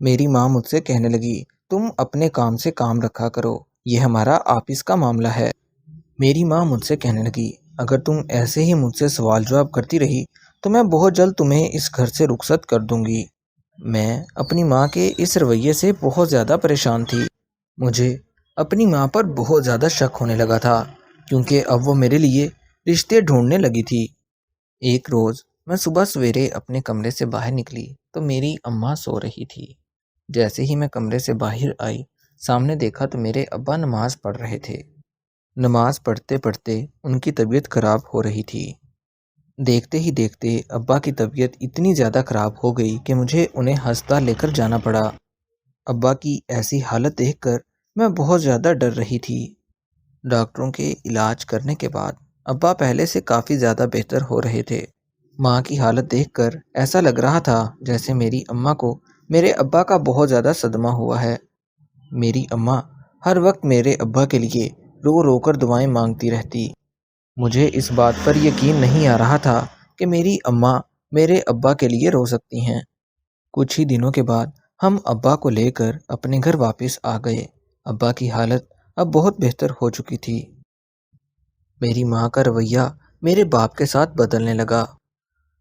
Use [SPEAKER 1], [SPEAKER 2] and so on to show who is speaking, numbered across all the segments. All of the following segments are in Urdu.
[SPEAKER 1] میری ماں مجھ سے کہنے لگی، تم اپنے کام سے کام رکھا کرو، یہ ہمارا آفس کا معاملہ ہے۔ میری ماں مجھ سے کہنے لگی، اگر تم ایسے ہی مجھ سے سوال جواب کرتی رہی تو میں بہت جلد تمہیں اس گھر سے رخصت کر دوں گی۔ میں اپنی ماں کے اس رویے سے بہت زیادہ پریشان تھی۔ مجھے اپنی ماں پر بہت زیادہ شک ہونے لگا تھا، کیونکہ اب وہ میرے لیے رشتے ڈھونڈنے لگی تھی۔ ایک روز میں صبح سویرے اپنے کمرے سے باہر نکلی تو میری اماں سو رہی تھی۔ جیسے ہی میں کمرے سے باہر آئی، سامنے دیکھا تو میرے ابا نماز پڑھ رہے تھے۔ نماز پڑھتے پڑھتے ان کی طبیعت خراب ہو رہی تھی۔ دیکھتے ہی دیکھتے ابا کی طبیعت اتنی زیادہ خراب ہو گئی کہ مجھے انہیں ہسپتال لے کر جانا پڑا۔ ابا کی ایسی حالت دیکھ کر میں بہت زیادہ ڈر رہی تھی۔ ڈاکٹروں کے علاج کرنے کے بعد ابا پہلے سے کافی زیادہ بہتر ہو رہے تھے۔ ماں کی حالت دیکھ کر ایسا لگ رہا تھا جیسے میری اماں کو میرے ابا کا بہت زیادہ صدمہ ہوا ہے۔ میری اماں ہر وقت میرے ابا کے لیے رو رو کر دعائیں مانگتی رہتی۔ مجھے اس بات پر یقین نہیں آ رہا تھا کہ میری اماں میرے ابا کے لیے رو سکتی ہیں۔ کچھ ہی دنوں کے بعد ہم ابا کو لے کر اپنے گھر واپس آ گئے۔ ابا کی حالت اب بہت بہتر ہو چکی تھی۔ میری ماں کا رویہ میرے باپ کے ساتھ بدلنے لگا۔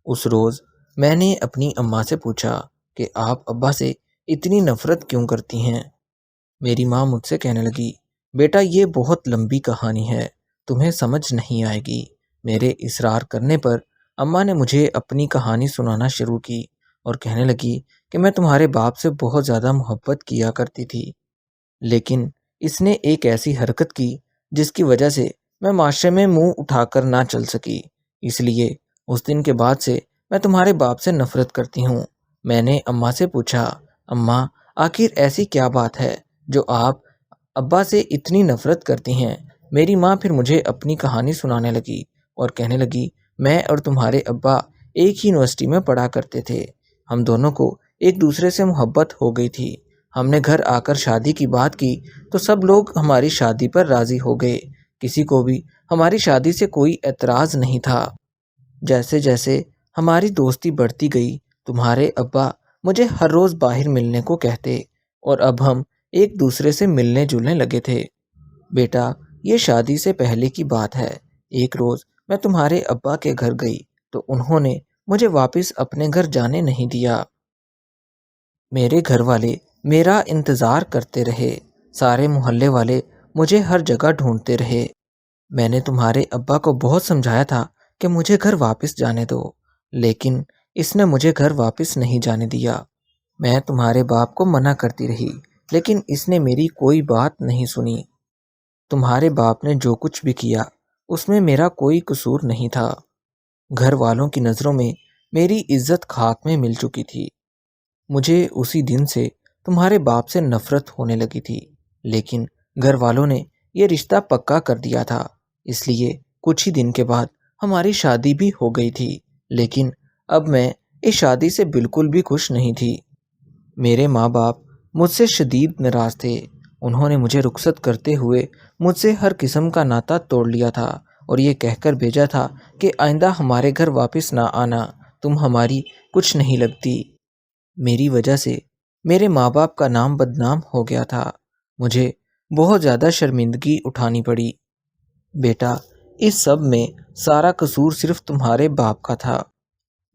[SPEAKER 1] اس روز میں نے اپنی اماں سے پوچھا کہ آپ ابا سے اتنی نفرت کیوں کرتی ہیں؟ میری ماں مجھ سے کہنے لگی، بیٹا یہ بہت لمبی کہانی ہے، تمہیں سمجھ نہیں آئے گی۔ میرے اصرار کرنے پر اماں نے مجھے اپنی کہانی سنانا شروع کی اور کہنے لگی کہ میں تمہارے باپ سے بہت زیادہ محبت کیا کرتی تھی، لیکن اس نے ایک ایسی حرکت کی جس کی وجہ سے میں معاشرے میں منہ اٹھا کر نہ چل سکی۔ اس لیے اس دن کے بعد سے میں تمہارے باپ سے نفرت کرتی ہوں۔ میں نے اماں سے پوچھا، اماں آخر ایسی کیا بات ہے جو آپ ابا سے اتنی نفرت کرتی ہیں؟ میری ماں پھر مجھے اپنی کہانی سنانے لگی اور کہنے لگی، میں اور تمہارے ابا ایک ہی یونیورسٹی میں پڑھا کرتے تھے، ہم دونوں کو ایک دوسرے سے محبت ہو گئی تھی۔ ہم نے گھر آ کر شادی کی بات کی تو سب لوگ ہماری شادی پر راضی ہو گئے، کسی کو بھی ہماری شادی سے کوئی اعتراض نہیں تھا۔ جیسے جیسے ہماری دوستی بڑھتی گئی، تمہارے ابا مجھے ہر روز باہر ملنے کو کہتے اور اب ہم ایک دوسرے سے ملنے جلنے لگے تھے۔ بیٹا یہ شادی سے پہلے کی بات ہے۔ ایک روز میں تمہارے ابا کے گھر گئی تو انہوں نے مجھے واپس اپنے گھر جانے نہیں دیا۔ میرے گھر والے میرا انتظار کرتے رہے، سارے محلے والے مجھے ہر جگہ ڈھونڈتے رہے۔ میں نے تمہارے ابا کو بہت سمجھایا تھا کہ مجھے گھر واپس جانے دو، لیکن اس نے مجھے گھر واپس نہیں جانے دیا۔ میں تمہارے باپ کو منع کرتی رہی، لیکن اس نے میری کوئی بات نہیں سنی۔ تمہارے باپ نے جو کچھ بھی کیا اس میں میرا کوئی قصور نہیں تھا۔ گھر والوں کی نظروں میں میری عزت خاک میں مل چکی تھی۔ مجھے اسی دن سے تمہارے باپ سے نفرت ہونے لگی تھی، لیکن گھر والوں نے یہ رشتہ پکا کر دیا تھا، اس لیے کچھ ہی دن کے بعد ہماری شادی بھی ہو گئی تھی۔ لیکن اب میں اس شادی سے بالکل بھی خوش نہیں تھی۔ میرے ماں باپ مجھ سے شدید ناراض تھے۔ انہوں نے مجھے رخصت کرتے ہوئے مجھ سے ہر قسم کا ناطہ توڑ لیا تھا اور یہ کہہ کر بھیجا تھا کہ آئندہ ہمارے گھر واپس نہ آنا، تم ہماری کچھ نہیں لگتی۔ میری وجہ سے میرے ماں باپ کا نام بدنام ہو گیا تھا۔ مجھے بہت زیادہ شرمندگی اٹھانی پڑی۔ بیٹا اس سب میں سارا قصور صرف تمہارے باپ کا تھا۔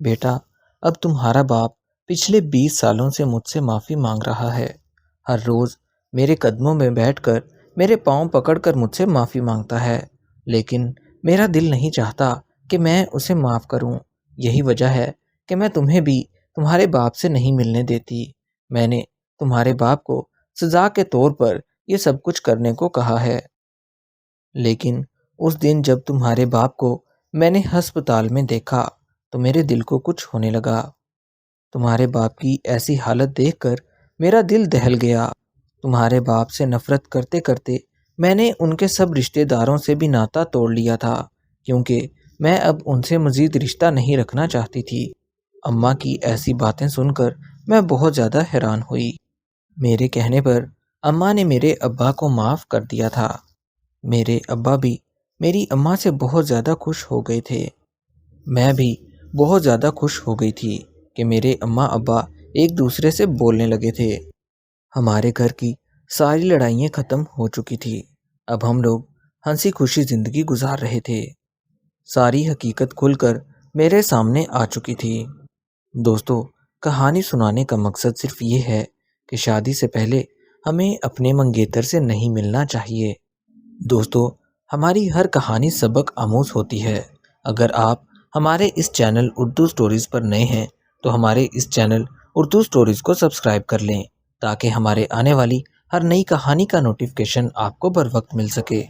[SPEAKER 1] بیٹا اب تمہارا باپ پچھلے 20 سالوں سے مجھ سے معافی مانگ رہا ہے۔ ہر روز میرے قدموں میں بیٹھ کر میرے پاؤں پکڑ کر مجھ سے معافی مانگتا ہے، لیکن میرا دل نہیں چاہتا کہ میں اسے معاف کروں۔ یہی وجہ ہے کہ میں تمہیں بھی تمہارے باپ سے نہیں ملنے دیتی۔ میں نے تمہارے باپ کو سزا کے طور پر یہ سب کچھ کرنے کو کہا ہے، لیکن اس دن جب تمہارے باپ کو میں نے ہسپتال میں دیکھا تو میرے دل کو کچھ ہونے لگا۔ تمہارے باپ کی ایسی حالت دیکھ کر میرا دل دہل گیا۔ تمہارے باپ سے نفرت کرتے کرتے میں نے ان کے سب رشتہ داروں سے بھی ناطہ توڑ لیا تھا، کیونکہ میں اب ان سے مزید رشتہ نہیں رکھنا چاہتی تھی۔ اماں کی ایسی باتیں سن کر میں بہت زیادہ حیران ہوئی۔ میرے کہنے پر اماں نے میرے ابا کو معاف کر دیا تھا۔ میرے ابا بھی میری اماں سے بہت زیادہ خوش ہو گئے تھے۔ میں بھی بہت زیادہ خوش ہو گئی تھی کہ میرے اماں ابا ایک دوسرے سے بولنے لگے تھے۔ ہمارے گھر کی ساری لڑائیاں ختم ہو چکی تھی۔ اب ہم لوگ ہنسی خوشی زندگی گزار رہے تھے۔ ساری حقیقت کھل کر میرے سامنے آ چکی تھی۔ دوستو، کہانی سنانے کا مقصد صرف یہ ہے کہ شادی سے پہلے ہمیں اپنے منگیتر سے نہیں ملنا چاہیے۔ دوستو، ہماری ہر کہانی سبق آموز ہوتی ہے۔ اگر آپ ہمارے اس چینل اردو سٹوریز پر نئے ہیں تو ہمارے اس چینل اردو سٹوریز کو سبسکرائب کر لیں تاکہ ہمارے آنے والی ہر نئی کہانی کا نوٹیفیکیشن آپ کو بر وقت مل سکے۔